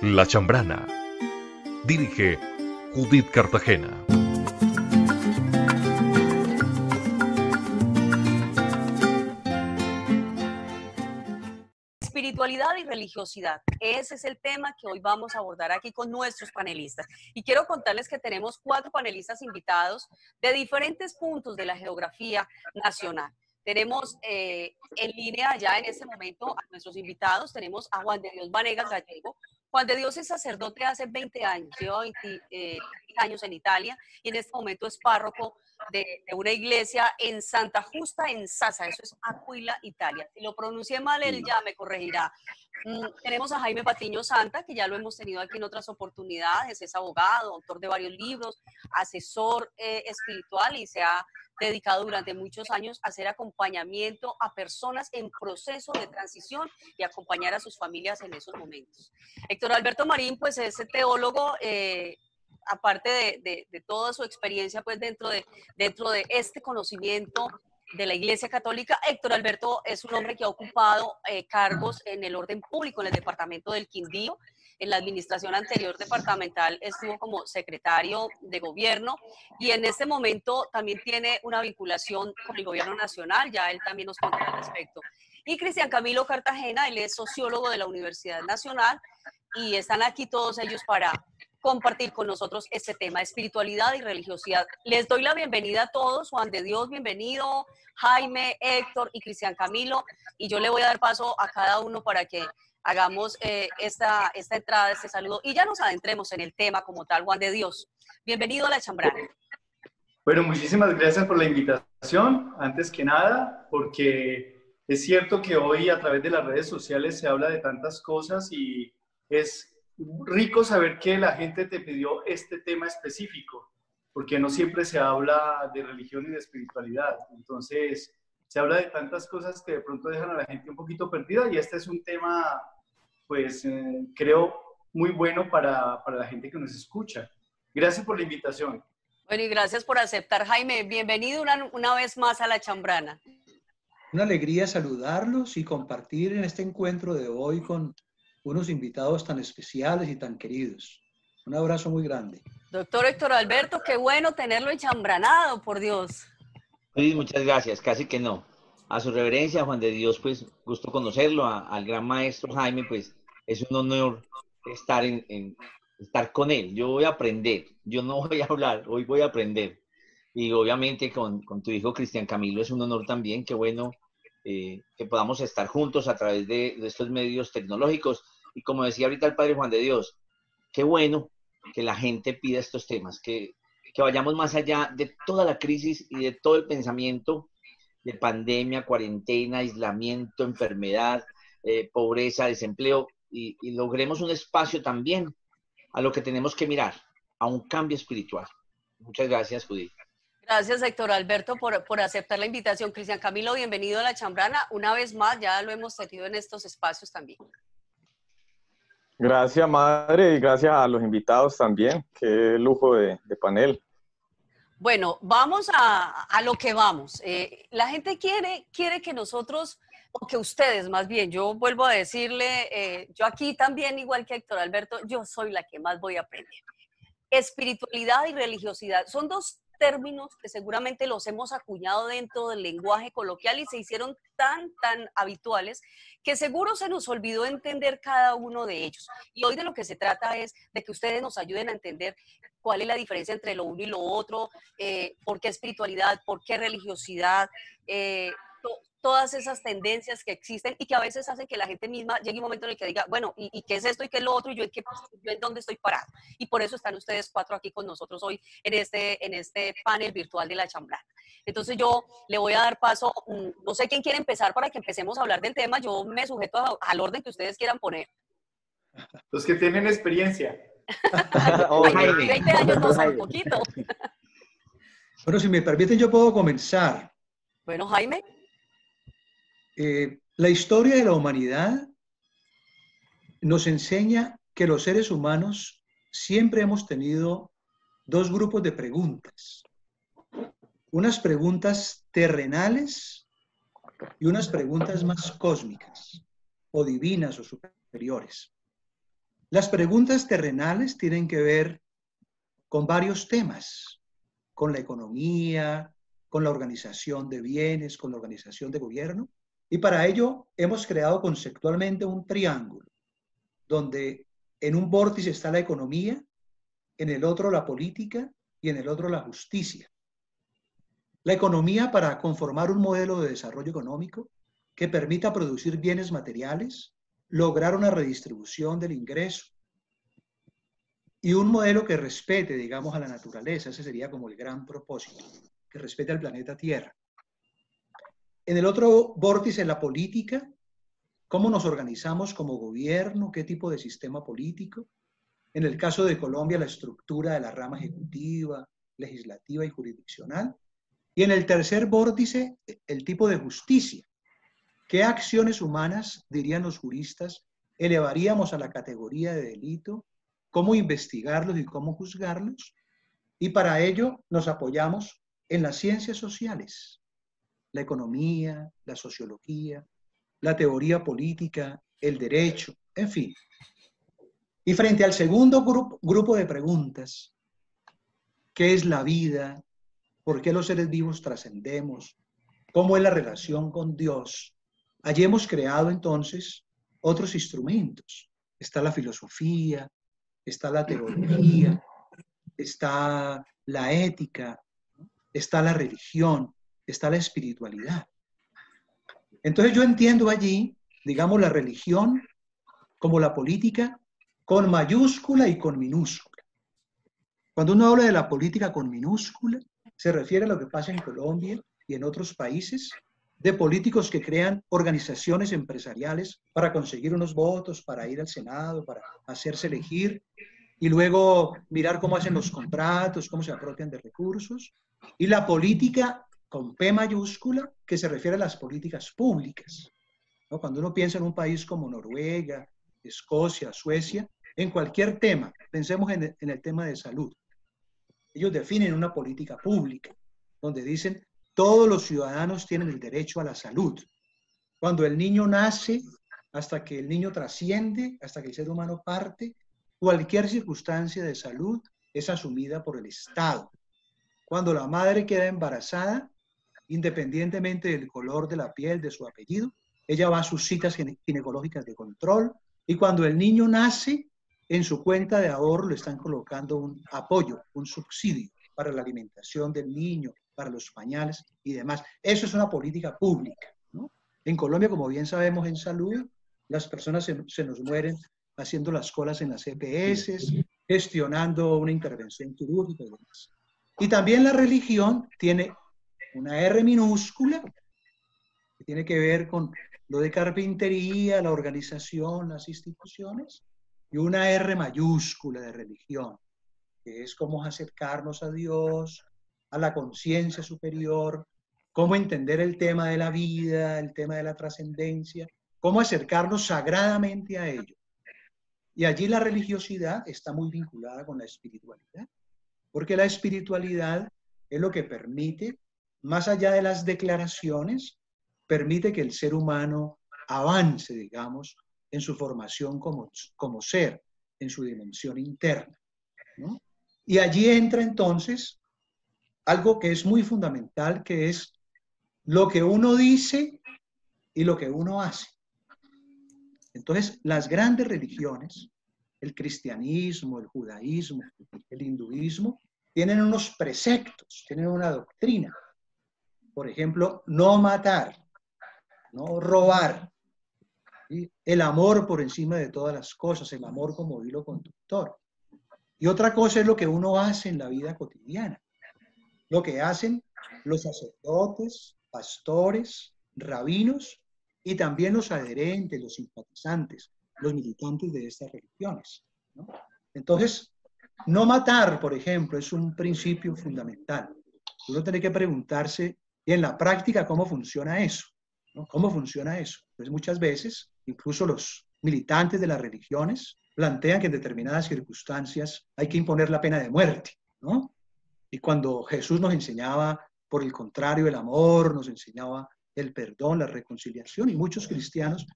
La Chambrana. Dirige Judith Cartagena. Espiritualidad y religiosidad. Ese es el tema que hoy vamos a abordar aquí con nuestros panelistas. Y quiero contarles que tenemos 4 panelistas invitados de diferentes puntos de la geografía nacional. Tenemos en línea ya en este momento a nuestros invitados. Tenemos a Juan de Dios Vanegas Gallego. Juan de Dios es sacerdote hace 20 años, lleva 20 años en Italia y en este momento es párroco de una iglesia en Santa Justa, en Sasa, eso es Aquila, Italia. Si lo pronuncié mal, él ya me corregirá. Tenemos a Jaime Patiño Santa, que ya lo hemos tenido aquí en otras oportunidades, es abogado, autor de varios libros, asesor espiritual y se ha dedicado durante muchos años a hacer acompañamiento a personas en proceso de transición y acompañar a sus familias en esos momentos. Héctor Alberto Marín, pues es teólogo, aparte de toda su experiencia pues dentro de este conocimiento de la Iglesia Católica. Héctor Alberto es un hombre que ha ocupado cargos en el orden público en el departamento del Quindío. En la administración anterior departamental estuvo como secretario de gobierno y en este momento también tiene una vinculación con el gobierno nacional, ya él también nos contará al respecto. Y Cristian Camilo Cartagena, él es sociólogo de la Universidad Nacional y están aquí todos ellos para compartir con nosotros este tema, espiritualidad y religiosidad. Les doy la bienvenida a todos. Juan de Dios, bienvenido. Jaime, Héctor y Cristian Camilo. Y yo le voy a dar paso a cada uno para que hagamos esta entrada, este saludo. Y ya nos adentremos en el tema como tal. Juan de Dios, bienvenido a La Chambrana. Bueno, muchísimas gracias por la invitación, antes que nada, porque es cierto que hoy a través de las redes sociales se habla de tantas cosas y es rico saber que la gente te pidió este tema específico, porque no siempre se habla de religión y de espiritualidad. Entonces, se habla de tantas cosas que de pronto dejan a la gente un poquito perdida y este es un tema, pues, creo, muy bueno para la gente que nos escucha. Gracias por la invitación. Bueno, y gracias por aceptar, Jaime. Bienvenido una vez más a La Chambrana. Una alegría saludarlos y compartir en este encuentro de hoy con unos invitados tan especiales y tan queridos. Un abrazo muy grande. Doctor Héctor Alberto, qué bueno tenerlo enchambranado, por Dios. Sí, muchas gracias, casi que no. A su reverencia, Juan de Dios, pues gusto conocerlo, al gran maestro Jaime, pues es un honor estar con él. Yo voy a aprender, yo no voy a hablar, hoy voy a aprender. Y obviamente con tu hijo Cristian Camilo es un honor también, qué bueno que podamos estar juntos a través de estos medios tecnológicos. Y como decía ahorita el Padre Juan de Dios, qué bueno que la gente pida estos temas, que vayamos más allá de toda la crisis y de todo el pensamiento de pandemia, cuarentena, aislamiento, enfermedad, pobreza, desempleo, y logremos un espacio también a lo que tenemos que mirar, a un cambio espiritual. Muchas gracias, Judith. Gracias, Héctor Alberto, por aceptar la invitación. Cristian Camilo, bienvenido a La Chambrana. Una vez más, ya lo hemos tenido en estos espacios también. Gracias, madre, y gracias a los invitados también. Qué lujo de panel. Bueno, vamos a lo que vamos. La gente quiere que nosotros, o que ustedes más bien, yo vuelvo a decirle, yo aquí también, igual que Héctor Alberto, yo soy la que más voy a aprender. Espiritualidad y religiosidad son dos términos que seguramente los hemos acuñado dentro del lenguaje coloquial y se hicieron tan habituales que seguro se nos olvidó entender cada uno de ellos. Y hoy de lo que se trata es de que ustedes nos ayuden a entender cuál es la diferencia entre lo uno y lo otro, por qué espiritualidad, por qué religiosidad, todas esas tendencias que existen y que a veces hacen que la gente misma llegue un momento en el que diga, bueno, ¿y qué es esto y qué es lo otro? ¿Y yo en dónde estoy parado? Y por eso están ustedes 4 aquí con nosotros hoy en este panel virtual de La Chambrana. Entonces yo le voy a dar paso, no sé quién quiere empezar para que empecemos a hablar del tema, yo me sujeto al orden que ustedes quieran poner. Los que tienen experiencia. 20 años no son un poquito. Bueno, si me permiten, yo puedo comenzar. Bueno, Jaime. La historia de la humanidad nos enseña que los seres humanos siempre hemos tenido 2 grupos de preguntas. Unas preguntas terrenales y unas preguntas más cósmicas, o divinas o superiores. Las preguntas terrenales tienen que ver con varios temas, con la economía, con la organización de bienes, con la organización de gobierno, y para ello hemos creado conceptualmente un triángulo, donde en un vórtice está la economía, en el otro la política y en el otro la justicia. La economía para conformar un modelo de desarrollo económico que permita producir bienes materiales, lograr una redistribución del ingreso y un modelo que respete, digamos, a la naturaleza. Ese sería como el gran propósito, que respete al planeta Tierra. En el otro vórtice, la política, cómo nos organizamos como gobierno, qué tipo de sistema político. En el caso de Colombia, la estructura de la rama ejecutiva, legislativa y jurisdiccional. Y en el tercer vórtice, el tipo de justicia. ¿Qué acciones humanas, dirían los juristas, elevaríamos a la categoría de delito? ¿Cómo investigarlos y cómo juzgarlos? Y para ello nos apoyamos en las ciencias sociales, la economía, la sociología, la teoría política, el derecho, en fin. Y frente al segundo grupo de preguntas, ¿qué es la vida? ¿Por qué los seres vivos trascendemos? ¿Cómo es la relación con Dios? Allí hemos creado entonces otros instrumentos. Está la filosofía, está la teología, está la ética, está la religión, está la espiritualidad. Entonces yo entiendo allí, digamos, la religión como la política con mayúscula y con minúscula. Cuando uno habla de la política con minúscula, se refiere a lo que pasa en Colombia y en otros países, de políticos que crean organizaciones empresariales para conseguir unos votos, para ir al Senado, para hacerse elegir, y luego mirar cómo hacen los contratos, cómo se apropian de recursos. Y la política con P mayúscula, que se refiere a las políticas públicas, ¿no? Cuando uno piensa en un país como Noruega, Escocia, Suecia, en cualquier tema, pensemos en el tema de salud. Ellos definen una política pública, donde dicen todos los ciudadanos tienen el derecho a la salud. Cuando el niño nace, hasta que el niño trasciende, hasta que el ser humano parte, cualquier circunstancia de salud es asumida por el Estado. Cuando la madre queda embarazada, independientemente del color de la piel, de su apellido, ella va a sus citas ginecológicas de control, y cuando el niño nace, en su cuenta de ahorro le están colocando un apoyo, un subsidio para la alimentación del niño, para los pañales y demás. Eso es una política pública, ¿no? En Colombia, como bien sabemos, en salud, las personas se nos mueren haciendo las colas en las EPS, gestionando una intervención quirúrgica y demás. Y también la religión tiene una R minúscula, que tiene que ver con lo de carpintería, la organización, las instituciones, y una R mayúscula de religión, que es cómo acercarnos a Dios, a la conciencia superior, cómo entender el tema de la vida, el tema de la trascendencia, cómo acercarnos sagradamente a ello. Y allí la religiosidad está muy vinculada con la espiritualidad, porque la espiritualidad es lo que permite, más allá de las declaraciones, permite que el ser humano avance, digamos, en su formación como ser, en su dimensión interna, ¿no? Y allí entra entonces algo que es muy fundamental, que es lo que uno dice y lo que uno hace. Entonces, las grandes religiones, el cristianismo, el judaísmo, el hinduismo, tienen unos preceptos, tienen una doctrina. Por ejemplo, no matar, no robar, ¿sí? El amor por encima de todas las cosas, el amor como hilo conductor. Y otra cosa es lo que uno hace en la vida cotidiana, lo que hacen los sacerdotes, pastores, rabinos y también los adherentes, los simpatizantes, los militantes de estas religiones, ¿no? Entonces, no matar, por ejemplo, es un principio fundamental. Uno tiene que preguntarse, y en la práctica, ¿cómo funciona eso? ¿No? ¿Cómo funciona eso? Pues muchas veces, incluso los militantes de las religiones plantean que en determinadas circunstancias hay que imponer la pena de muerte, ¿no? Y cuando Jesús nos enseñaba, por el contrario, el amor, nos enseñaba el perdón, la reconciliación, y muchos cristianos,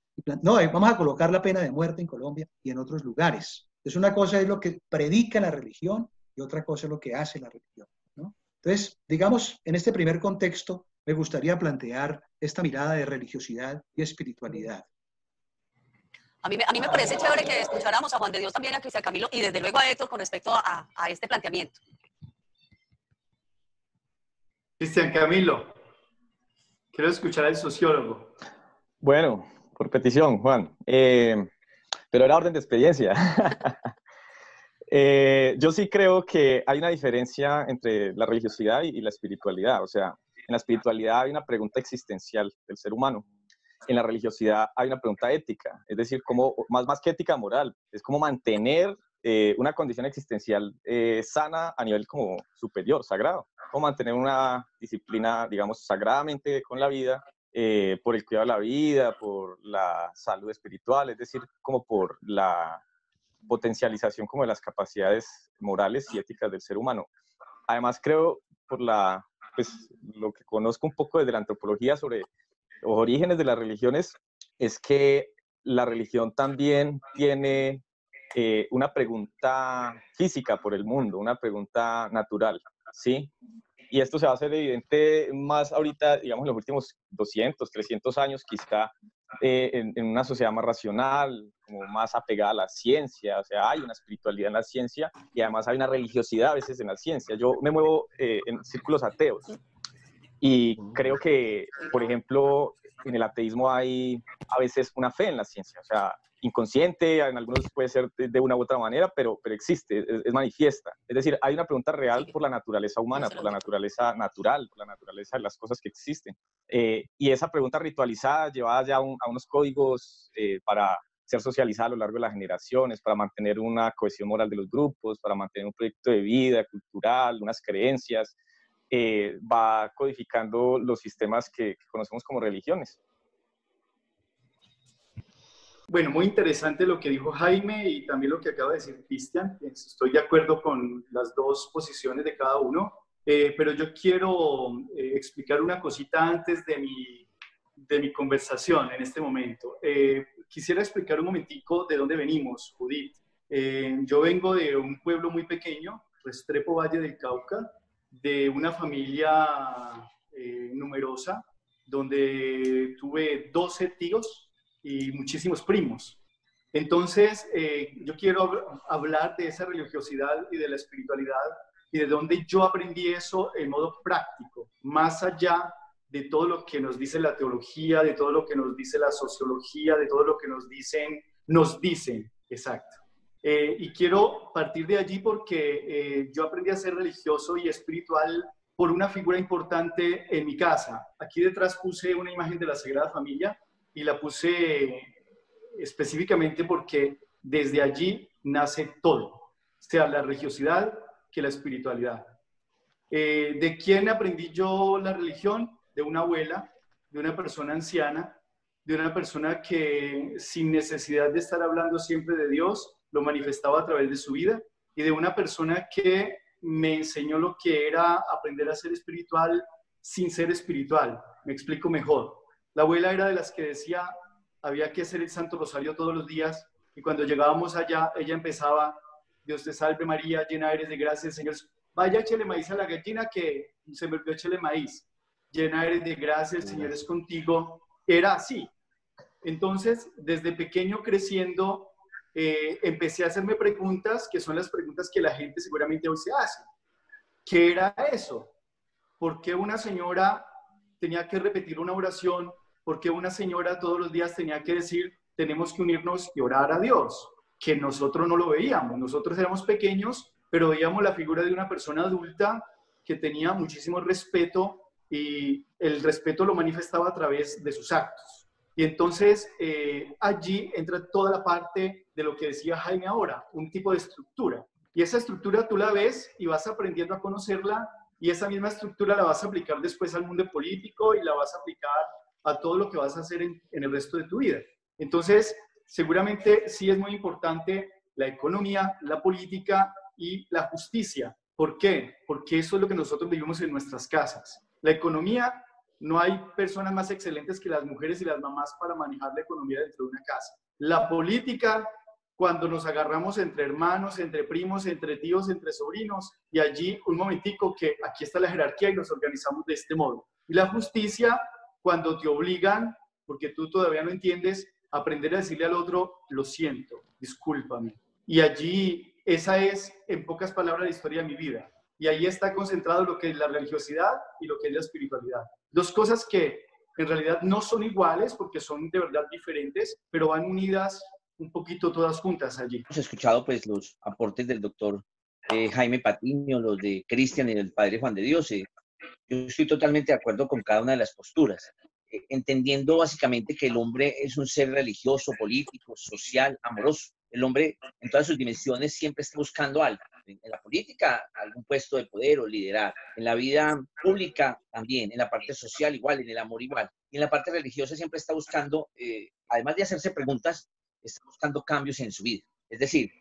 no, vamos a colocar la pena de muerte en Colombia y en otros lugares. Entonces, una cosa es lo que predica la religión y otra cosa es lo que hace la religión, ¿no? Entonces, digamos, en este primer contexto, me gustaría plantear esta mirada de religiosidad y espiritualidad. A mí me parece chévere que escucháramos a Juan de Dios también, a Cristian Camilo y desde luego a Héctor con respecto a este planteamiento. Cristian Camilo, quiero escuchar al sociólogo. Bueno, por petición, Juan. Pero era orden de experiencia. Yo sí creo que hay una diferencia entre la religiosidad y la espiritualidad. O sea, en la espiritualidad hay una pregunta existencial del ser humano. En la religiosidad hay una pregunta ética. Es decir, más que ética moral, es como mantener una condición existencial sana a nivel como superior, sagrado. Como mantener una disciplina, digamos, sagradamente con la vida, por el cuidado de la vida, por la salud espiritual, es decir, como por la potencialización como de las capacidades morales y éticas del ser humano. Además, creo, pues, lo que conozco un poco desde la antropología sobre los orígenes de las religiones, es que la religión también tiene una pregunta física por el mundo, una pregunta natural, ¿sí? Y esto se va a hacer evidente más ahorita, digamos, en los últimos 200, 300 años, quizá en una sociedad más racional, como más apegada a la ciencia. O sea, hay una espiritualidad en la ciencia y además hay una religiosidad a veces en la ciencia. Yo me muevo en círculos ateos y creo que, por ejemplo, en el ateísmo hay a veces una fe en la ciencia. O sea, inconsciente, en algunos puede ser de una u otra manera, pero existe, es manifiesta. Es decir, hay una pregunta real por la naturaleza humana, por la naturaleza natural, por la naturaleza de las cosas que existen. Y esa pregunta ritualizada, llevada ya a unos códigos para ser socializada a lo largo de las generaciones, para mantener una cohesión moral de los grupos, para mantener un proyecto de vida cultural, unas creencias, va codificando los sistemas que conocemos como religiones. Bueno, muy interesante lo que dijo Jaime y también lo que acaba de decir Cristian. Estoy de acuerdo con las dos posiciones de cada uno, pero yo quiero explicar una cosita antes de mi conversación en este momento. Quisiera explicar un momentico de dónde venimos, Judith. Yo vengo de un pueblo muy pequeño, Restrepo, Valle del Cauca, de una familia numerosa, donde tuve 12 tíos y muchísimos primos. Entonces, yo quiero hablar de esa religiosidad y de la espiritualidad y de dónde yo aprendí eso en modo práctico, más allá de todo lo que nos dice la teología, de todo lo que nos dice la sociología, de todo lo que nos dicen, exacto. Y quiero partir de allí porque yo aprendí a ser religioso y espiritual por una figura importante en mi casa. Aquí detrás puse una imagen de la Sagrada Familia, y la puse específicamente porque desde allí nace todo, sea la religiosidad que la espiritualidad. ¿De quién aprendí yo la religión? De una abuela, de una persona anciana, de una persona que sin necesidad de estar hablando siempre de Dios, lo manifestaba a través de su vida, y de una persona que me enseñó lo que era aprender a ser espiritual sin ser espiritual. Me explico mejor. La abuela era de las que decía, había que hacer el Santo Rosario todos los días, y cuando llegábamos allá, ella empezaba, Dios te salve María, llena eres de gracia, el Señor, vaya, échele maíz a la gallina que se me olvidó echarle maíz, llena eres de gracia, el Señor es contigo, era así. Entonces, desde pequeño creciendo, empecé a hacerme preguntas, que son las preguntas que la gente seguramente hoy se hace. ¿Qué era eso? ¿Por qué una señora tenía que repetir una oración? Porque una señora todos los días tenía que decir, tenemos que unirnos y orar a Dios, que nosotros no lo veíamos. Nosotros éramos pequeños, pero veíamos la figura de una persona adulta que tenía muchísimo respeto, y el respeto lo manifestaba a través de sus actos. Y entonces allí entra toda la parte de lo que decía Jaime ahora, un tipo de estructura. Y esa estructura tú la ves y vas aprendiendo a conocerla, y esa misma estructura la vas a aplicar después al mundo político y la vas a aplicar a todo lo que vas a hacer en el resto de tu vida. Entonces, seguramente sí es muy importante la economía, la política y la justicia. ¿Por qué? Porque eso es lo que nosotros vivimos en nuestras casas. La economía, no hay personas más excelentes que las mujeres y las mamás para manejar la economía dentro de una casa. La política, cuando nos agarramos entre hermanos, entre primos, entre tíos, entre sobrinos, y allí un momentico que aquí está la jerarquía y nos organizamos de este modo. Y la justicia, cuando te obligan, porque tú todavía no entiendes, a aprender a decirle al otro, lo siento, discúlpame. Y allí, esa es, en pocas palabras, la historia de mi vida. Y ahí está concentrado lo que es la religiosidad y lo que es la espiritualidad. Dos cosas que en realidad no son iguales porque son de verdad diferentes, pero van unidas un poquito todas juntas allí. Hemos escuchado pues los aportes del doctor Jaime Patiño, los de Cristian y del padre Juan de Dios. Yo estoy totalmente de acuerdo con cada una de las posturas, entendiendo básicamente que el hombre es un ser religioso, político, social, amoroso. El hombre en todas sus dimensiones siempre está buscando algo. En la política, algún puesto de poder o liderar. En la vida pública también, en la parte social igual, en el amor igual. Y en la parte religiosa siempre está buscando, además de hacerse preguntas, está buscando cambios en su vida. Es decir,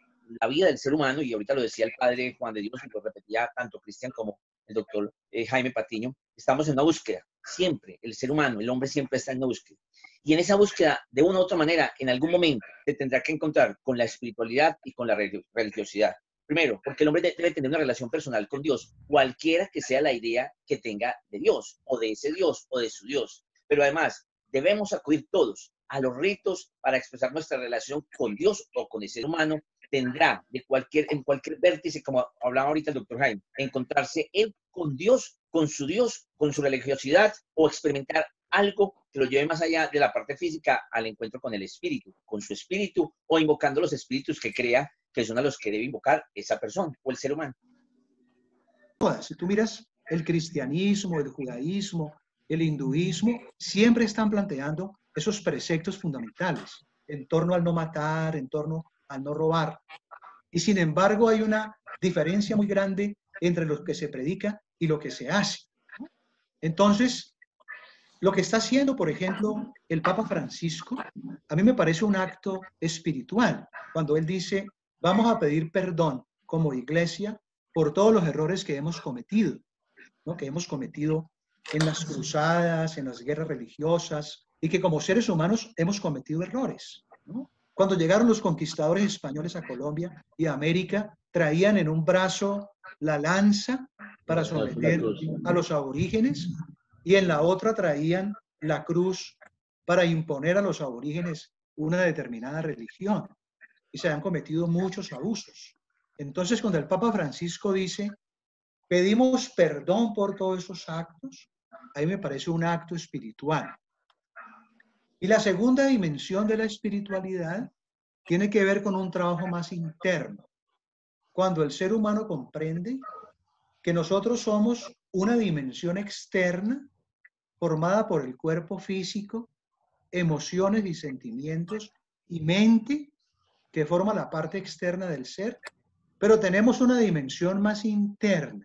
la vida del ser humano, y ahorita lo decía el padre Juan de Dios, y lo repetía tanto Cristian como el doctor Jaime Patiño, estamos en una búsqueda. Siempre, el ser humano, el hombre siempre está en una búsqueda. Y en esa búsqueda, de una u otra manera, en algún momento, se tendrá que encontrar con la espiritualidad y con la religiosidad. Primero, porque el hombre debe tener una relación personal con Dios, cualquiera que sea la idea que tenga de Dios, o de ese Dios, o de su Dios. Pero además, debemos acudir todos a los ritos para expresar nuestra relación con Dios o con el ser humano. Tendrá en cualquier vértice, como hablaba ahorita el doctor Jaime, encontrarse él con Dios, con su religiosidad, o experimentar algo que lo lleve más allá de la parte física al encuentro con el espíritu, con su espíritu, o invocando los espíritus que crea que son a los que debe invocar esa persona o el ser humano. Si tú miras el cristianismo, el judaísmo, el hinduismo, siempre están planteando esos preceptos fundamentales en torno al no matar, en torno al no robar. Y sin embargo hay una diferencia muy grande entre lo que se predica y lo que se hace. Entonces, lo que está haciendo, por ejemplo, el Papa Francisco, a mí me parece un acto espiritual, cuando él dice, vamos a pedir perdón como iglesia por todos los errores que hemos cometido, ¿no? Que hemos cometido en las cruzadas, en las guerras religiosas, y que como seres humanos hemos cometido errores, ¿no? Cuando llegaron los conquistadores españoles a Colombia y a América, traían en un brazo la lanza para someter a los aborígenes y en la otra traían la cruz para imponer a los aborígenes una determinada religión. Y se han cometido muchos abusos. Entonces, cuando el Papa Francisco dice, pedimos perdón por todos esos actos, ahí me parece un acto espiritual. Y la segunda dimensión de la espiritualidad tiene que ver con un trabajo más interno. Cuando el ser humano comprende que nosotros somos una dimensión externa formada por el cuerpo físico, emociones y sentimientos y mente, que forma la parte externa del ser, pero tenemos una dimensión más interna,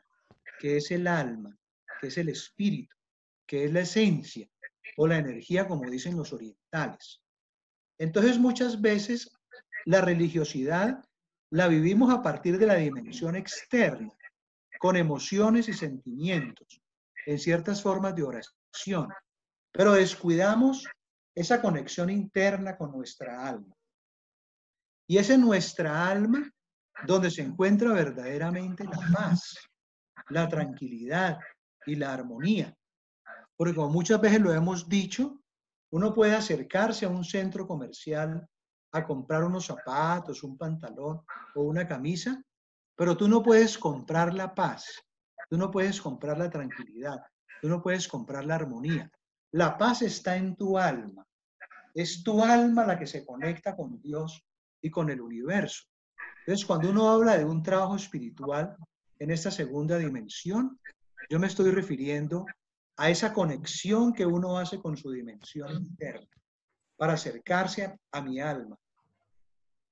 que es el alma, que es el espíritu, que es la esencia o la energía, como dicen los orientales. Entonces, muchas veces la religiosidad la vivimos a partir de la dimensión externa, con emociones y sentimientos, en ciertas formas de oración, pero descuidamos esa conexión interna con nuestra alma. Y es en nuestra alma donde se encuentra verdaderamente la paz, la tranquilidad y la armonía. Porque como muchas veces lo hemos dicho, uno puede acercarse a un centro comercial a comprar unos zapatos, un pantalón o una camisa, pero tú no puedes comprar la paz, tú no puedes comprar la tranquilidad, tú no puedes comprar la armonía. La paz está en tu alma. Es tu alma la que se conecta con Dios y con el universo. Entonces, cuando uno habla de un trabajo espiritual en esta segunda dimensión, yo me estoy refiriendo a esa conexión que uno hace con su dimensión interna para acercarse a mi alma.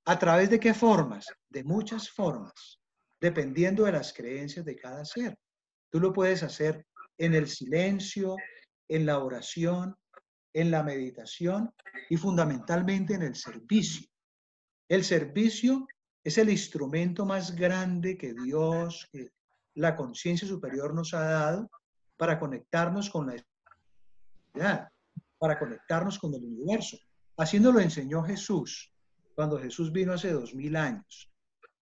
¿A través de qué formas? De muchas formas, dependiendo de las creencias de cada ser. Tú lo puedes hacer en el silencio, en la oración, en la meditación y fundamentalmente en el servicio. El servicio es el instrumento más grande que Dios, que la conciencia superior nos ha dado para conectarnos con la espiritualidad, para conectarnos con el universo. Así nos lo enseñó Jesús. cuando Jesús vino hace 2000 años,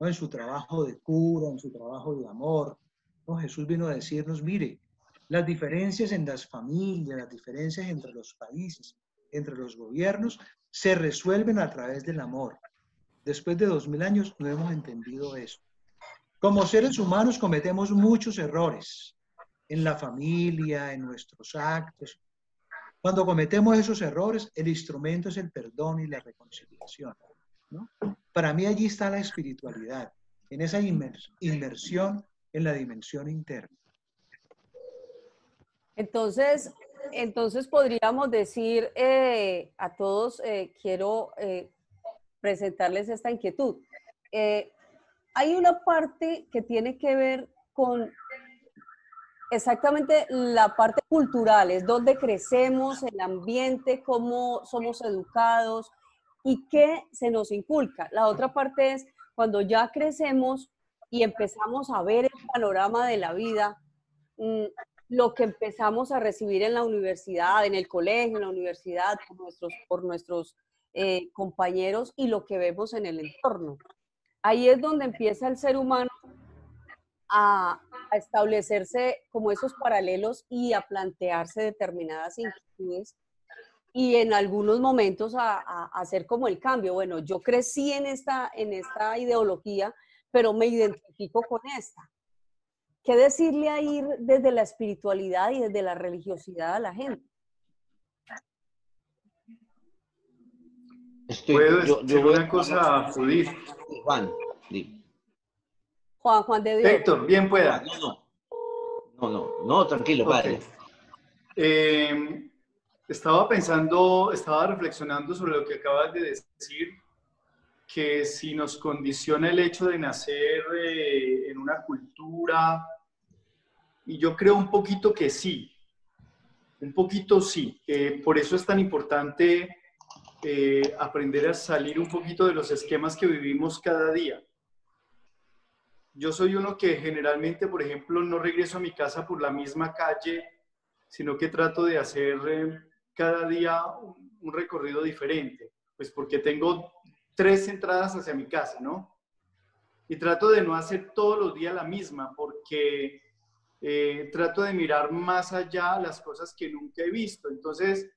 ¿no? En su trabajo de cura, en su trabajo de amor, ¿no? Jesús vino a decirnos, mire, las diferencias en las familias, las diferencias entre los países, entre los gobiernos, se resuelven a través del amor. Después de 2000 años no hemos entendido eso. Como seres humanos cometemos muchos errores en la familia, en nuestros actos. Cuando cometemos esos errores, el instrumento es el perdón y la reconciliación, ¿no? Para mí allí está la espiritualidad, en esa inmersión en la dimensión interna. Entonces podríamos decir a todos, quiero presentarles esta inquietud. Hay una parte que tiene que ver con exactamente la parte cultural, es donde crecemos, el ambiente, cómo somos educados y qué se nos inculca. La otra parte es cuando ya crecemos y empezamos a ver el panorama de la vida, lo que empezamos a recibir en la universidad, en el colegio, en la universidad, por nuestros compañeros y lo que vemos en el entorno. Ahí es donde empieza el ser humano a establecerse como esos paralelos y a plantearse determinadas inquietudes y en algunos momentos a hacer como el cambio. Bueno, yo crecí en esta ideología, pero me identifico con esta. ¿Qué decirle ahí desde la espiritualidad y desde la religiosidad a la gente? ¿Puedo decir una cosa, Judith? Juan, sí. Juan de Dios. Héctor, bien pueda. No, tranquilo, padre. Estaba reflexionando sobre lo que acabas de decir, que si nos condiciona el hecho de nacer en una cultura, y yo creo un poquito que sí, un poquito sí. Por eso es tan importante aprender a salir un poquito de los esquemas que vivimos cada día. Yo soy uno que generalmente, por ejemplo, no regreso a mi casa por la misma calle, sino que trato de hacer cada día un recorrido diferente, pues porque tengo 3 entradas hacia mi casa, ¿no? Y trato de no hacer todos los días la misma, porque trato de mirar más allá las cosas que nunca he visto. Entonces,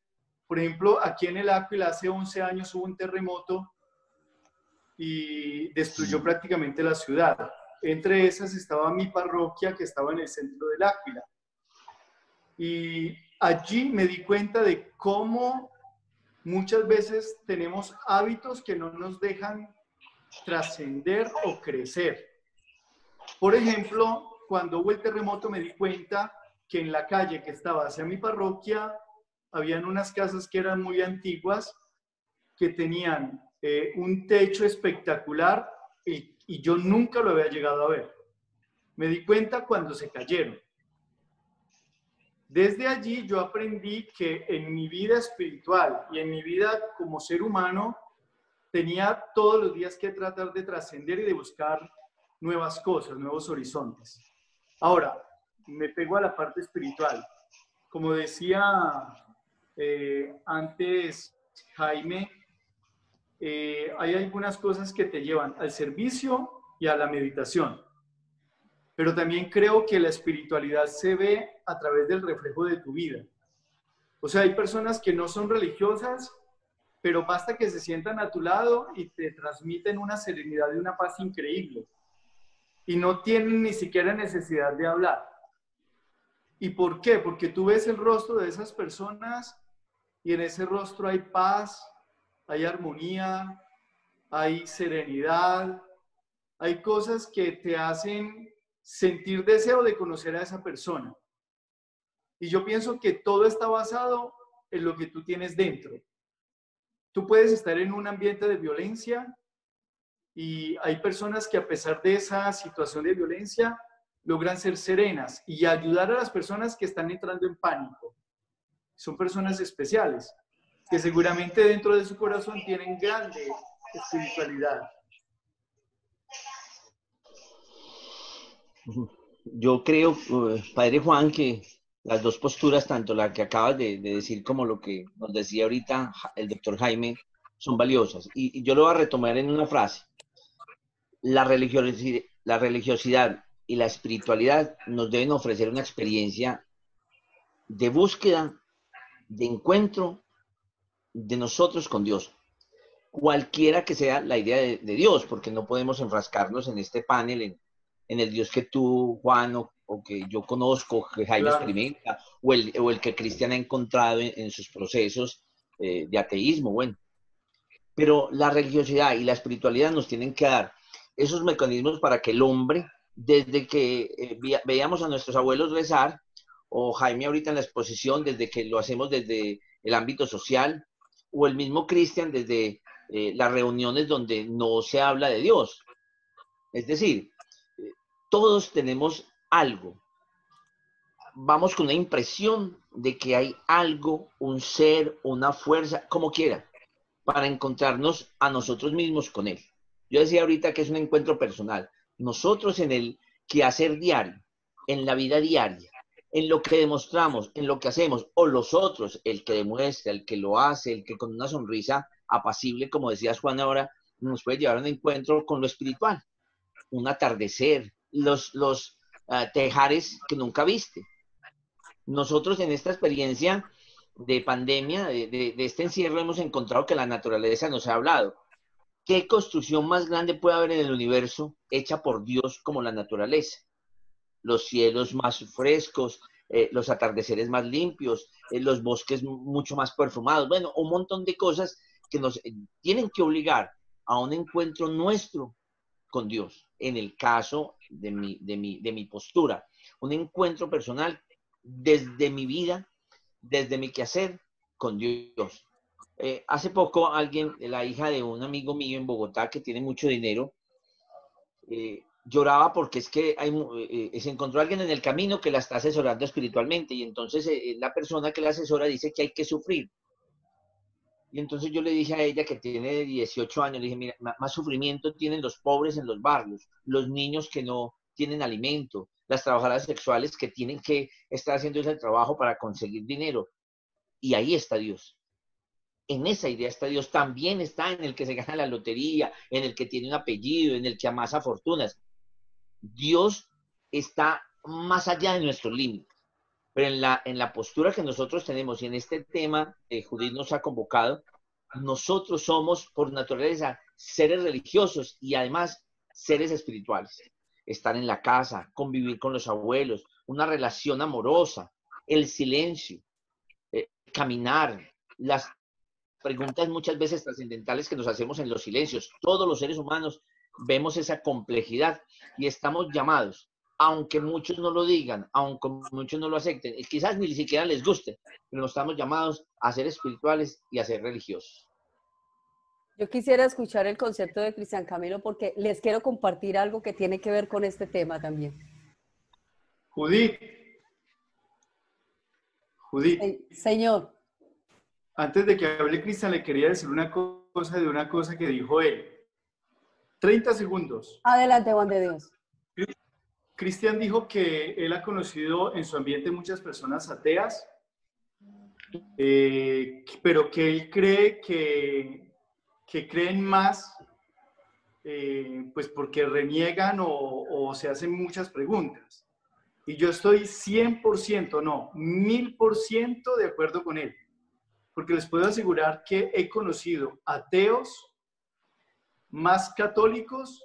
por ejemplo, aquí en el Áquila hace 11 años hubo un terremoto y destruyó prácticamente la ciudad. Entre esas estaba mi parroquia, que estaba en el centro del Áquila. Y allí me di cuenta de cómo muchas veces tenemos hábitos que no nos dejan trascender o crecer. Por ejemplo, cuando hubo el terremoto me di cuenta que en la calle que estaba hacia mi parroquia habían unas casas que eran muy antiguas, que tenían un techo espectacular y yo nunca lo había llegado a ver. Me di cuenta cuando se cayeron. Desde allí yo aprendí que en mi vida espiritual y en mi vida como ser humano tenía todos los días que tratar de trascender y de buscar nuevas cosas, nuevos horizontes. Ahora, me pego a la parte espiritual. Como decía antes Jaime, hay algunas cosas que te llevan al servicio y a la meditación. Pero también creo que la espiritualidad se ve a través del reflejo de tu vida. O sea, hay personas que no son religiosas, pero basta que se sientan a tu lado y te transmiten una serenidad y una paz increíble. Y no tienen ni siquiera necesidad de hablar. ¿Y por qué? Porque tú ves el rostro de esas personas y en ese rostro hay paz, hay armonía, hay serenidad, hay cosas que te hacen sentir deseo de conocer a esa persona. Y yo pienso que todo está basado en lo que tú tienes dentro. Tú puedes estar en un ambiente de violencia y hay personas que a pesar de esa situación de violencia logran ser serenas y ayudar a las personas que están entrando en pánico. Son personas especiales que seguramente dentro de su corazón tienen grande espiritualidad. Yo creo, Padre Juan, que las dos posturas, tanto la que acabas de decir como lo que nos decía ahorita el doctor Jaime, son valiosas. Y yo lo voy a retomar en una frase. La religiosidad y la espiritualidad nos deben ofrecer una experiencia de búsqueda, de encuentro de nosotros con Dios. Cualquiera que sea la idea de Dios, porque no podemos enfrascarnos en este panel, en el Dios que tú, Juan, o que yo conozco, que Jaime Claro. experimenta, o el que Cristian ha encontrado en sus procesos de ateísmo, bueno. Pero la religiosidad y la espiritualidad nos tienen que dar esos mecanismos para que el hombre, desde que veíamos a nuestros abuelos rezar, o Jaime ahorita en la exposición, desde que lo hacemos desde el ámbito social, o el mismo Cristian desde las reuniones donde no se habla de Dios. Es decir, todos tenemos algo. Vamos con una impresión de que hay algo, un ser, una fuerza, como quiera, para encontrarnos a nosotros mismos con Él. Yo decía ahorita que es un encuentro personal. Nosotros en el quehacer diario, en la vida diaria, en lo que demostramos, en lo que hacemos, o los otros, el que demuestra, el que lo hace, el que con una sonrisa apacible, como decías Juan ahora, nos puede llevar a un encuentro con lo espiritual, un atardecer, los tejares que nunca viste. Nosotros en esta experiencia de pandemia, de este encierro, hemos encontrado que la naturaleza nos ha hablado. ¿Qué construcción más grande puede haber en el universo hecha por Dios como la naturaleza? Los cielos más frescos, los atardeceres más limpios, los bosques mucho más perfumados, bueno, un montón de cosas que nos tienen que obligar a un encuentro nuestro con Dios, en el caso de mi postura, un encuentro personal desde mi vida, desde mi quehacer con Dios. Hace poco alguien, la hija de un amigo mío en Bogotá que tiene mucho dinero, lloraba porque es que se encontró alguien en el camino que la está asesorando espiritualmente y entonces la persona que la asesora dice que hay que sufrir. Y entonces yo le dije a ella que tiene 18 años, le dije, mira, más sufrimiento tienen los pobres en los barrios, los niños que no tienen alimento, las trabajadoras sexuales que tienen que estar haciendo ese trabajo para conseguir dinero. Y ahí está Dios. En esa idea está Dios. También está en el que se gana la lotería, en el que tiene un apellido, en el que amasa fortunas. Dios está más allá de nuestros límites. Pero en la postura que nosotros tenemos y en este tema que Judith nos ha convocado, nosotros somos por naturaleza seres religiosos y además seres espirituales. Estar en la casa, convivir con los abuelos, una relación amorosa, el silencio, caminar, las preguntas muchas veces trascendentales que nos hacemos en los silencios. Todos los seres humanos vemos esa complejidad y estamos llamados, aunque muchos no lo digan, aunque muchos no lo acepten, y quizás ni siquiera les guste, pero nos estamos llamados a ser espirituales y a ser religiosos. Yo quisiera escuchar el concepto de Cristian Camilo porque les quiero compartir algo que tiene que ver con este tema también. Judith, Señor. Antes de que hable Cristian, le quería decir una cosa de una cosa que dijo él. 30 segundos. Adelante, Juan de Dios. Cristian dijo que él ha conocido en su ambiente muchas personas ateas, pero que él cree que creen más, pues porque reniegan o se hacen muchas preguntas. Y yo estoy 100%, no, 1000% de acuerdo con él. Porque les puedo asegurar que he conocido ateos más católicos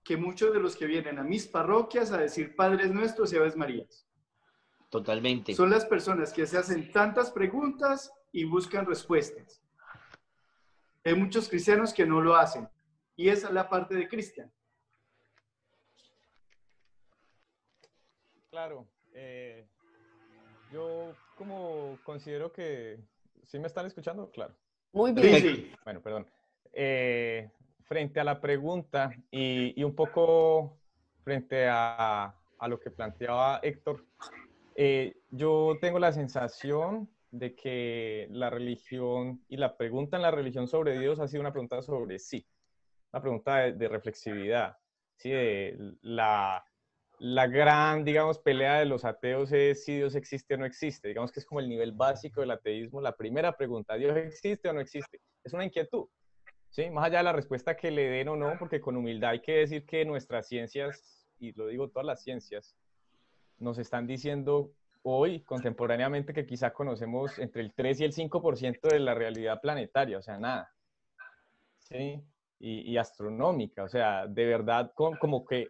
que muchos de los que vienen a mis parroquias a decir Padres Nuestros y Aves Marías. Totalmente. Son las personas que se hacen tantas preguntas y buscan respuestas. Hay muchos cristianos que no lo hacen. Y esa es la parte de Cristian. Claro. Yo como considero que... ¿Sí me están escuchando? Claro. Muy bien. Sí. Bueno, perdón. Frente a la pregunta y un poco frente a lo que planteaba Héctor, yo tengo la sensación de que la religión y la pregunta en la religión sobre Dios ha sido una pregunta sobre sí, una pregunta de reflexividad, ¿sí? La gran, digamos, pelea de los ateos es si Dios existe o no existe. Digamos que es como el nivel básico del ateísmo. La primera pregunta, ¿Dios existe o no existe? Es una inquietud. ¿sí? Más allá de la respuesta que le den o no, porque con humildad hay que decir que nuestras ciencias, y lo digo todas las ciencias, nos están diciendo hoy, contemporáneamente, que quizá conocemos entre el 3 y el 5% de la realidad planetaria, o sea, nada, ¿sí? Y astronómica, o sea, de verdad, como que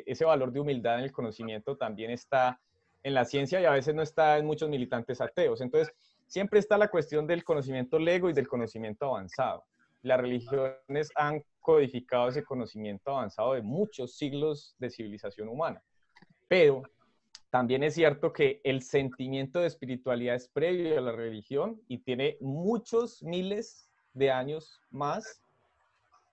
ese valor de humildad en el conocimiento también está en la ciencia y a veces no está en muchos militantes ateos. Entonces, siempre está la cuestión del conocimiento lego y del conocimiento avanzado. Las religiones han codificado ese conocimiento avanzado de muchos siglos de civilización humana, pero también es cierto que el sentimiento de espiritualidad es previo a la religión y tiene muchos miles de años más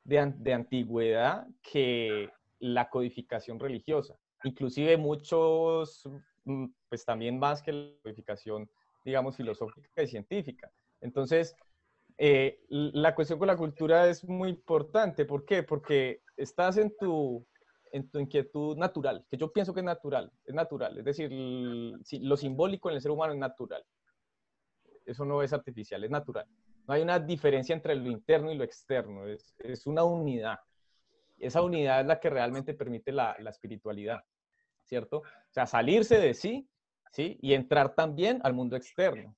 de antigüedad que la codificación religiosa. Inclusive muchos, pues también más que la codificación, digamos, filosófica y científica. Entonces, la cuestión con la cultura es muy importante. ¿Por qué? Porque estás en tu inquietud natural, que yo pienso que es natural. Es decir, lo simbólico en el ser humano es natural. Eso no es artificial, es natural. No hay una diferencia entre lo interno y lo externo, es una unidad. Esa unidad es la que realmente permite la espiritualidad, ¿cierto? O sea, salirse de sí, ¿sí? Y entrar también al mundo externo.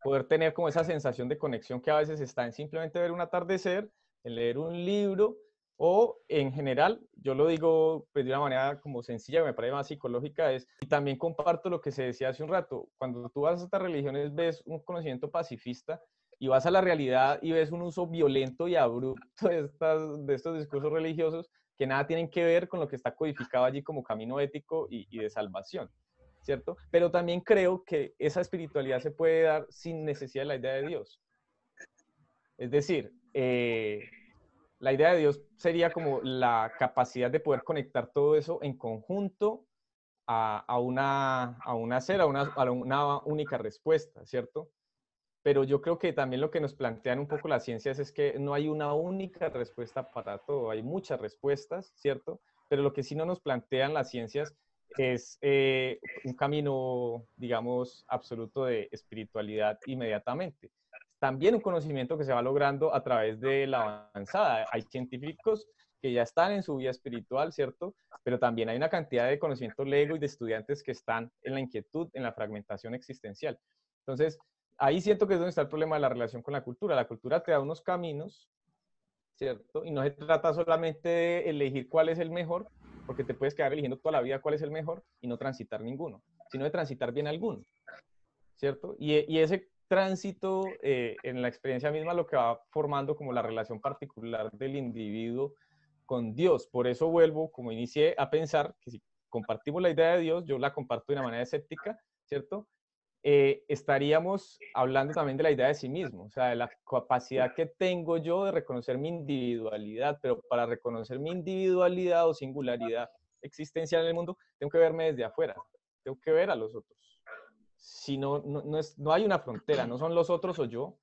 Poder tener como esa sensación de conexión que a veces está en simplemente ver un atardecer, en leer un libro, o en general, yo lo digo pues, de una manera como sencilla, me parece más psicológica, y también comparto lo que se decía hace un rato, cuando tú vas a estas religiones ves un conocimiento pacifista y vas a la realidad y ves un uso violento y abrupto de estos discursos religiosos que nada tienen que ver con lo que está codificado allí como camino ético y de salvación, ¿cierto? Pero también creo que esa espiritualidad se puede dar sin necesidad de la idea de Dios. Es decir, la idea de Dios sería como la capacidad de poder conectar todo eso en conjunto a una única respuesta, ¿cierto? Pero yo creo que también lo que nos plantean un poco las ciencias es que no hay una única respuesta para todo, hay muchas respuestas, ¿cierto? Pero lo que sí no nos plantean las ciencias es un camino, digamos, absoluto de espiritualidad inmediatamente. También un conocimiento que se va logrando a través de la avanzada. Hay científicos que ya están en su vida espiritual, ¿cierto? Pero también hay una cantidad de conocimiento lego y de estudiantes que están en la inquietud, en la fragmentación existencial. Entonces, ahí siento que es donde está el problema de la relación con la cultura. La cultura te da unos caminos, ¿cierto? Y no se trata solamente de elegir cuál es el mejor, porque te puedes quedar eligiendo toda la vida cuál es el mejor y no transitar ninguno, sino de transitar bien alguno, ¿cierto? Y ese tránsito en la experiencia misma lo que va formando como la relación particular del individuo con Dios. Por eso vuelvo, como inicié, a pensar que si compartimos la idea de Dios, yo la comparto de una manera escéptica, ¿cierto? Estaríamos hablando también de la idea de sí mismo, o sea, de la capacidad que tengo yo de reconocer mi individualidad, pero para reconocer mi individualidad o singularidad existencial en el mundo, tengo que verme desde afuera, tengo que ver a los otros. Si no, no hay una frontera, no son los otros o yo,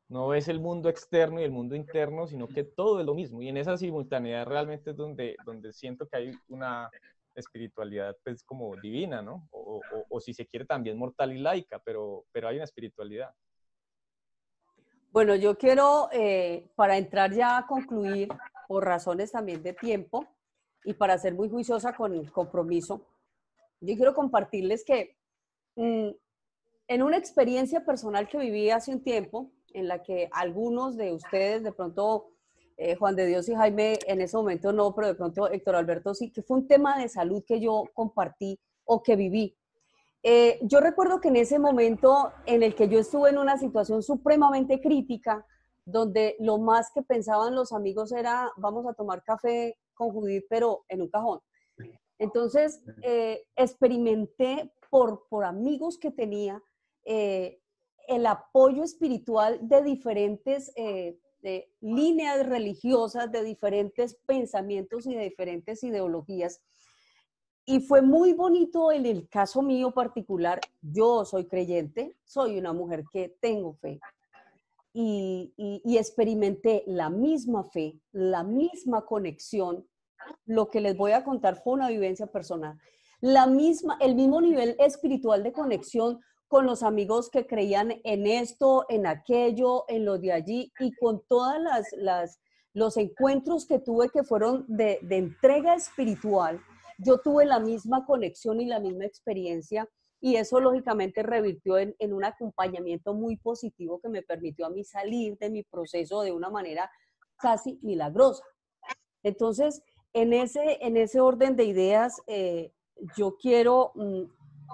no es el mundo externo y el mundo interno, sino que todo es lo mismo. Y en esa simultaneidad realmente es donde siento que hay una espiritualidad pues como divina, ¿no? O si se quiere también mortal y laica, pero hay una espiritualidad. Bueno, yo quiero, para entrar ya a concluir, por razones también de tiempo y para ser muy juiciosa con el compromiso, yo quiero compartirles que en una experiencia personal que viví hace un tiempo, en la que algunos de ustedes, de pronto Juan de Dios y Jaime en ese momento no, pero de pronto Héctor Alberto sí, que fue un tema de salud que yo compartí o que viví. Yo recuerdo que en ese momento en el que yo estuve en una situación supremamente crítica, donde lo más que pensaban los amigos era vamos a tomar café con Judith, pero en un cajón. Entonces, experimenté por amigos que tenía el apoyo espiritual de diferentes de líneas religiosas, de diferentes pensamientos y de diferentes ideologías. Y fue muy bonito en el caso mío particular. Yo soy creyente, soy una mujer que tengo fe. Y experimenté la misma fe, la misma conexión. Lo que les voy a contar fue una vivencia personal. El mismo nivel espiritual de conexión con los amigos que creían en esto, en aquello, en lo de allí y con todas los encuentros que tuve que fueron de entrega espiritual, yo tuve la misma conexión y la misma experiencia, y eso lógicamente revirtió en un acompañamiento muy positivo que me permitió a mí salir de mi proceso de una manera casi milagrosa. Entonces, en ese orden de ideas, yo quiero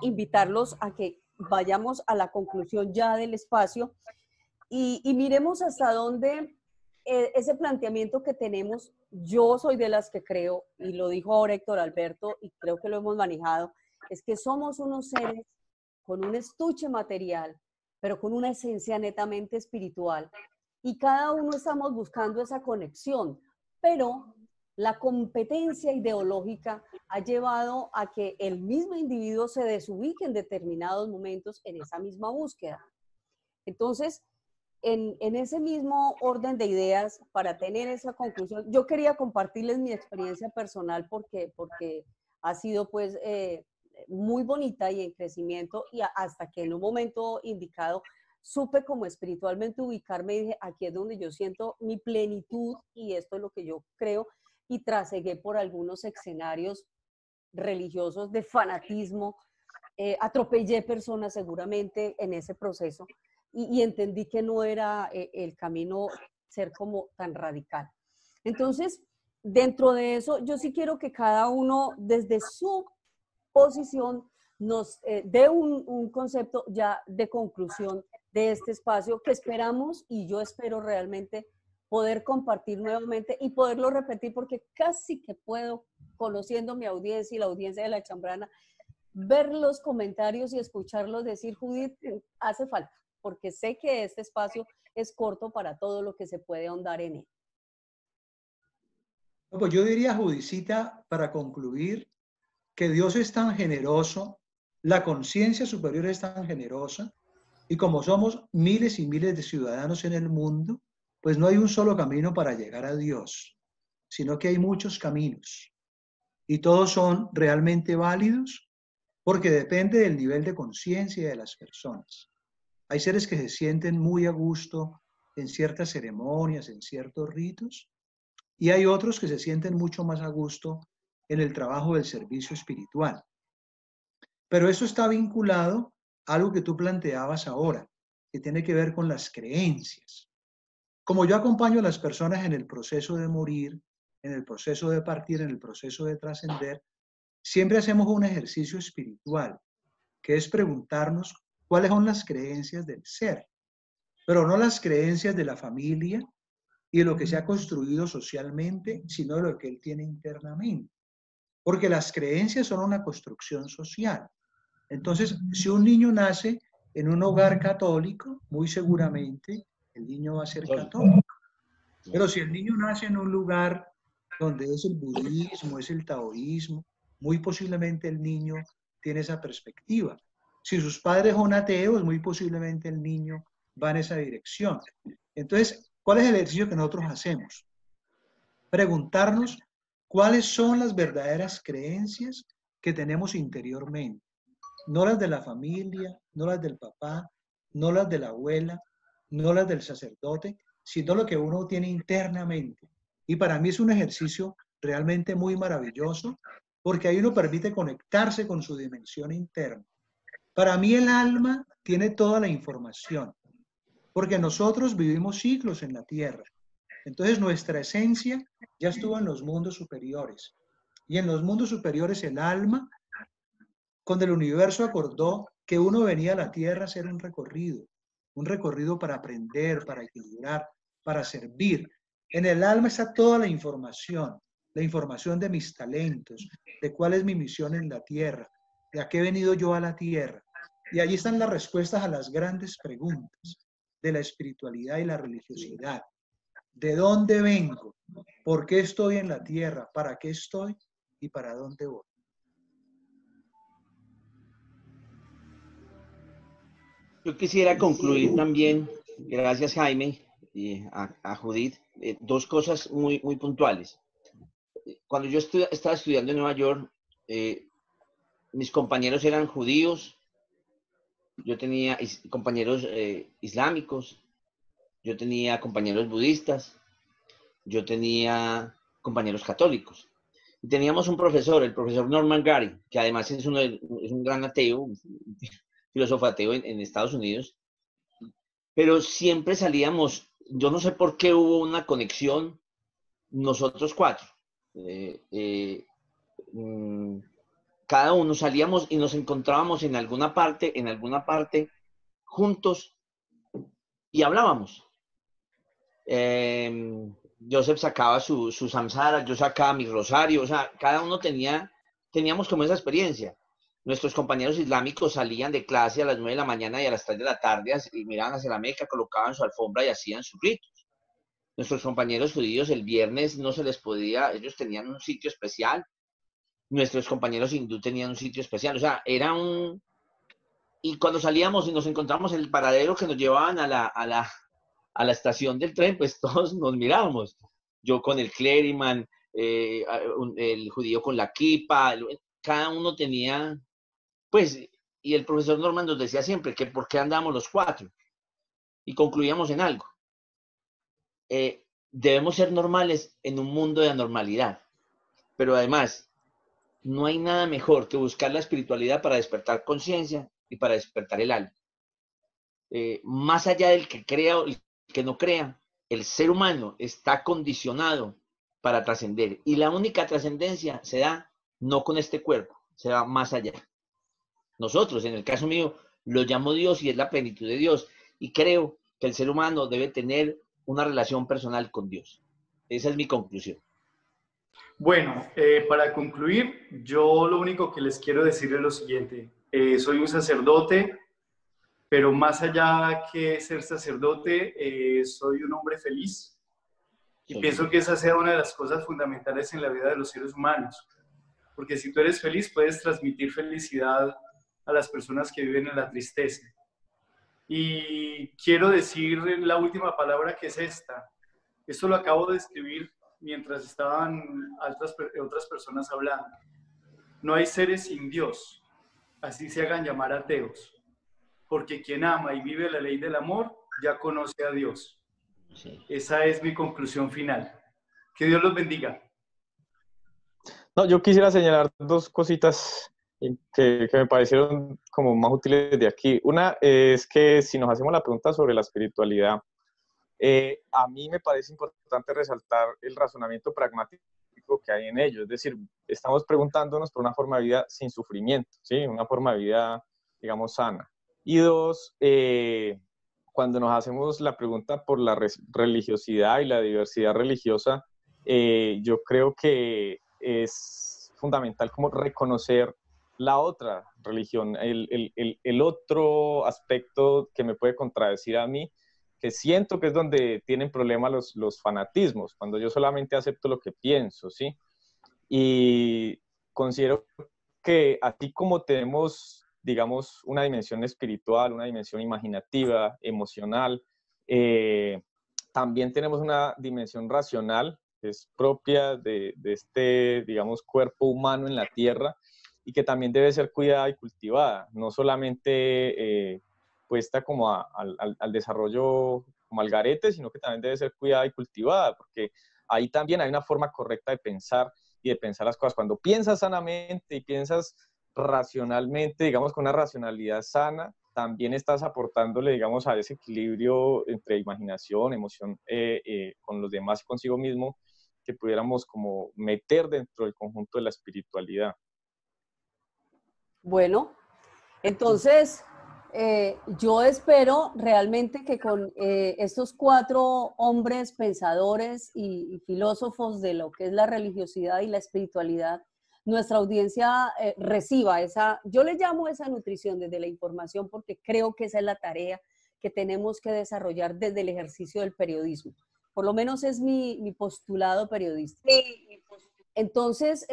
invitarlos a que vayamos a la conclusión ya del espacio y miremos hasta dónde ese planteamiento que tenemos. Yo soy de las que creo, y lo dijo ahora Héctor Alberto, y creo que lo hemos manejado, es que somos unos seres con un estuche material, pero con una esencia netamente espiritual. Y cada uno estamos buscando esa conexión, pero la competencia ideológica ha llevado a que el mismo individuo se desubique en determinados momentos en esa misma búsqueda. Entonces, en ese mismo orden de ideas, para tener esa conclusión, yo quería compartirles mi experiencia personal porque ha sido pues muy bonita y en crecimiento, y hasta que en un momento indicado supe como espiritualmente ubicarme y dije, aquí es donde yo siento mi plenitud y esto es lo que yo creo, y trasegué por algunos escenarios religiosos de fanatismo, atropellé personas seguramente en ese proceso y entendí que no era el camino ser como tan radical. Entonces, dentro de eso, yo sí quiero que cada uno desde su posición nos dé un concepto ya de conclusión de este espacio que esperamos, y yo espero realmente poder compartir nuevamente y poderlo repetir, porque casi que puedo, conociendo mi audiencia y la audiencia de La Chambrana, ver los comentarios y escucharlos decir, Judith, hace falta, porque sé que este espacio es corto para todo lo que se puede ahondar en él. Pues yo diría, Judicita, para concluir, que Dios es tan generoso, la conciencia superior es tan generosa, y como somos miles y miles de ciudadanos en el mundo, pues no hay un solo camino para llegar a Dios, sino que hay muchos caminos, y todos son realmente válidos porque depende del nivel de conciencia de las personas. Hay seres que se sienten muy a gusto en ciertas ceremonias, en ciertos ritos, y hay otros que se sienten mucho más a gusto en el trabajo del servicio espiritual. Pero eso está vinculado a algo que tú planteabas ahora, que tiene que ver con las creencias. Como yo acompaño a las personas en el proceso de morir, en el proceso de partir, en el proceso de trascender, siempre hacemos un ejercicio espiritual, que es preguntarnos cuáles son las creencias del ser, pero no las creencias de la familia y de lo que se ha construido socialmente, sino de lo que él tiene internamente. Porque las creencias son una construcción social. Entonces, si un niño nace en un hogar católico, muy seguramente el niño va a ser católico. Pero si el niño nace en un lugar donde es el budismo, es el taoísmo, muy posiblemente el niño tiene esa perspectiva. Si sus padres son ateos, muy posiblemente el niño va en esa dirección. Entonces, ¿cuál es el ejercicio que nosotros hacemos? Preguntarnos cuáles son las verdaderas creencias que tenemos interiormente. No las de la familia, no las del papá, no las de la abuela, no las del sacerdote, sino lo que uno tiene internamente. Y para mí es un ejercicio realmente muy maravilloso, porque ahí uno permite conectarse con su dimensión interna. Para mí el alma tiene toda la información, porque nosotros vivimos ciclos en la tierra. Entonces nuestra esencia ya estuvo en los mundos superiores. Y en los mundos superiores el alma, con el universo, acordó que uno venía a la tierra a hacer un recorrido para aprender, para equilibrar, para servir. En el alma está toda la información de mis talentos, de cuál es mi misión en la tierra, de a qué he venido yo a la tierra. Y allí están las respuestas a las grandes preguntas de la espiritualidad y la religiosidad. ¿De dónde vengo? ¿Por qué estoy en la tierra? ¿Para qué estoy? ¿Y para dónde voy? Yo quisiera concluir también, gracias Jaime y a Judith, dos cosas muy, muy puntuales. Cuando yo estaba estudiando en Nueva York, mis compañeros eran judíos, yo tenía compañeros islámicos, yo tenía compañeros budistas, yo tenía compañeros católicos. Y teníamos un profesor, el profesor Norman Gary, que además es un gran ateo, un filósofo ateo en Estados Unidos, pero siempre salíamos, yo no sé por qué hubo una conexión, nosotros cuatro. Cada uno salíamos y nos encontrábamos en alguna parte, juntos y hablábamos. Joseph sacaba su samsara, yo sacaba mi rosario, o sea, cada uno teníamos como esa experiencia. Nuestros compañeros islámicos salían de clase a las 9 de la mañana y a las 3 de la tarde y miraban hacia la Meca, colocaban su alfombra y hacían sus ritos. Nuestros compañeros judíos el viernes no se les podía, ellos tenían un sitio especial. Nuestros compañeros hindú tenían un sitio especial, o sea, era un... Y cuando salíamos y nos encontramos en el paradero que nos llevaban a la estación del tren, pues todos nos mirábamos. Yo con el clériman, el judío con la kipa, cada uno tenía, pues, y el profesor Norman nos decía siempre que por qué andamos los cuatro. Y concluíamos en algo. Debemos ser normales en un mundo de anormalidad. Pero además, no hay nada mejor que buscar la espiritualidad para despertar conciencia y para despertar el alma. Más allá del que crea o el que no crea, el ser humano está condicionado para trascender. Y la única trascendencia se da no con este cuerpo, se da más allá. Nosotros, en el caso mío, lo llamo Dios y es la plenitud de Dios. Y creo que el ser humano debe tener una relación personal con Dios. Esa es mi conclusión. Bueno, para concluir, yo lo único que les quiero decir es lo siguiente. Soy un sacerdote, pero más allá que ser sacerdote, soy un hombre feliz. Y pienso que esa sea una de las cosas fundamentales en la vida de los seres humanos. Porque si tú eres feliz, puedes transmitir felicidad a las personas que viven en la tristeza. Y quiero decir la última palabra, que es esta. Esto lo acabo de escribir mientras estaban otras personas hablando. No hay seres sin Dios, así se hagan llamar ateos, porque quien ama y vive la ley del amor ya conoce a Dios. Sí. Esa es mi conclusión final. Que Dios los bendiga. No, yo quisiera señalar dos cositas que me parecieron como más útiles de aquí. Una es que si nos hacemos la pregunta sobre la espiritualidad, a mí me parece importante resaltar el razonamiento pragmático que hay en ello. Es decir, estamos preguntándonos por una forma de vida sin sufrimiento, ¿sí? Una forma de vida, digamos, sana. Y dos, cuando nos hacemos la pregunta por la religiosidad y la diversidad religiosa, yo creo que es fundamental como reconocer la otra religión, el otro aspecto que me puede contradecir a mí, que siento que es donde tienen problemas los fanatismos, cuando yo solamente acepto lo que pienso, ¿sí? Y considero que así como tenemos, digamos, una dimensión espiritual, una dimensión imaginativa, emocional, también tenemos una dimensión racional, que es propia de este, digamos, cuerpo humano en la tierra, y que también debe ser cuidada y cultivada, no solamente puesta como al desarrollo como al garete, sino que también debe ser cuidada y cultivada, porque ahí también hay una forma correcta de pensar y de pensar las cosas. Cuando piensas sanamente y piensas racionalmente, digamos con una racionalidad sana, también estás aportándole, digamos, a ese equilibrio entre imaginación, emoción con los demás y consigo mismo, que pudiéramos como meter dentro del conjunto de la espiritualidad. Bueno, entonces yo espero realmente que con estos 4 hombres pensadores y filósofos de lo que es la religiosidad y la espiritualidad, nuestra audiencia reciba esa, yo le llamo esa nutrición desde la información, porque creo que esa es la tarea que tenemos que desarrollar desde el ejercicio del periodismo. Por lo menos es mi postulado periodístico. Entonces,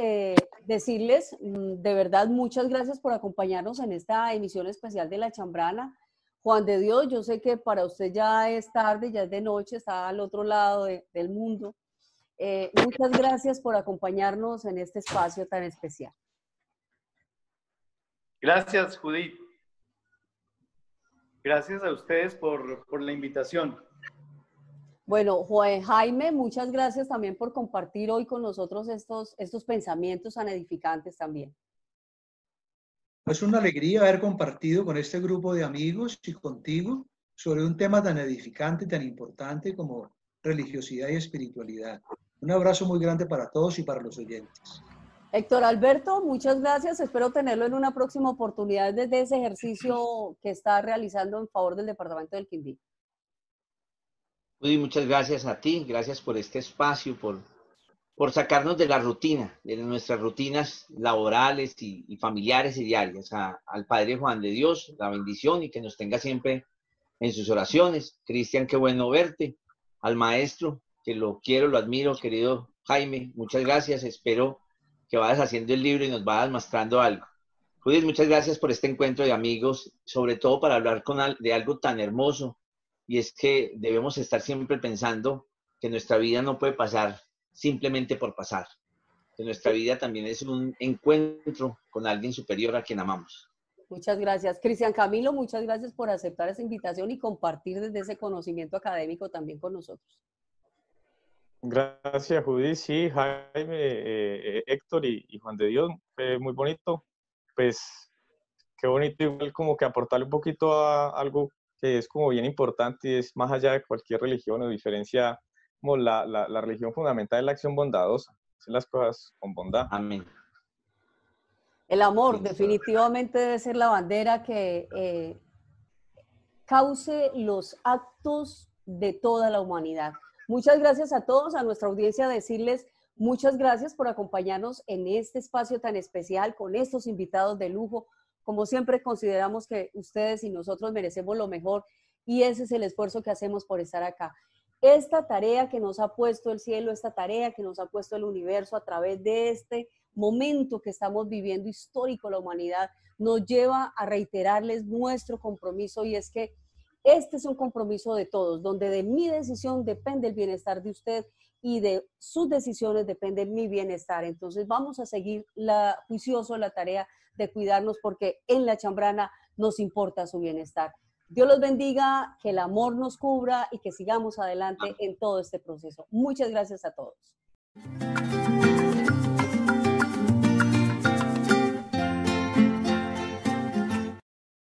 decirles de verdad muchas gracias por acompañarnos en esta emisión especial de La Chambrana. Juan de Dios, yo sé que para usted ya es tarde, ya es de noche, está al otro lado del mundo. Muchas gracias por acompañarnos en este espacio tan especial. Gracias, Judith. Gracias a ustedes por la invitación. Bueno, Jaime, muchas gracias también por compartir hoy con nosotros estos pensamientos tan edificantes también. Es una alegría haber compartido con este grupo de amigos y contigo sobre un tema tan edificante y tan importante como religiosidad y espiritualidad. Un abrazo muy grande para todos y para los oyentes. Héctor Alberto, muchas gracias. Espero tenerlo en una próxima oportunidad desde ese ejercicio que está realizando en favor del departamento del Quindío. Judy, muchas gracias a ti, gracias por este espacio, por sacarnos de la rutina, de nuestras rutinas laborales y familiares y diarias. Al Padre Juan de Dios, la bendición y que nos tenga siempre en sus oraciones. Cristian, qué bueno verte. Al maestro, que lo quiero, lo admiro, querido Jaime, muchas gracias. Espero que vayas haciendo el libro y nos vayas mostrando algo. Judith, muchas gracias por este encuentro de amigos, sobre todo para hablar de algo tan hermoso, y es que debemos estar siempre pensando que nuestra vida no puede pasar simplemente por pasar, que nuestra vida también es un encuentro con alguien superior a quien amamos. Muchas gracias. Cristian Camilo, muchas gracias por aceptar esa invitación y compartir desde ese conocimiento académico también con nosotros. Gracias, Judith. Sí, Jaime, Héctor y Juan de Dios, fue muy bonito. Pues qué bonito igual como que aportarle un poquito a algo que es como bien importante y es más allá de cualquier religión o diferencia, como la religión fundamental es la acción bondadosa, hacer las cosas con bondad. Amén. El amor definitivamente debe ser la bandera que cauce los actos de toda la humanidad. Muchas gracias a todos, a nuestra audiencia, decirles muchas gracias por acompañarnos en este espacio tan especial con estos invitados de lujo. Como siempre consideramos que ustedes y nosotros merecemos lo mejor y ese es el esfuerzo que hacemos por estar acá. Esta tarea que nos ha puesto el cielo, esta tarea que nos ha puesto el universo a través de este momento que estamos viviendo histórico la humanidad, nos lleva a reiterarles nuestro compromiso y es que este es un compromiso de todos, donde de mi decisión depende el bienestar de usted y de sus decisiones depende mi bienestar. Entonces vamos a seguir juicioso la tarea de cuidarnos porque en la Chambrana nos importa su bienestar. Dios los bendiga, que el amor nos cubra y que sigamos adelante en todo este proceso. Muchas gracias a todos.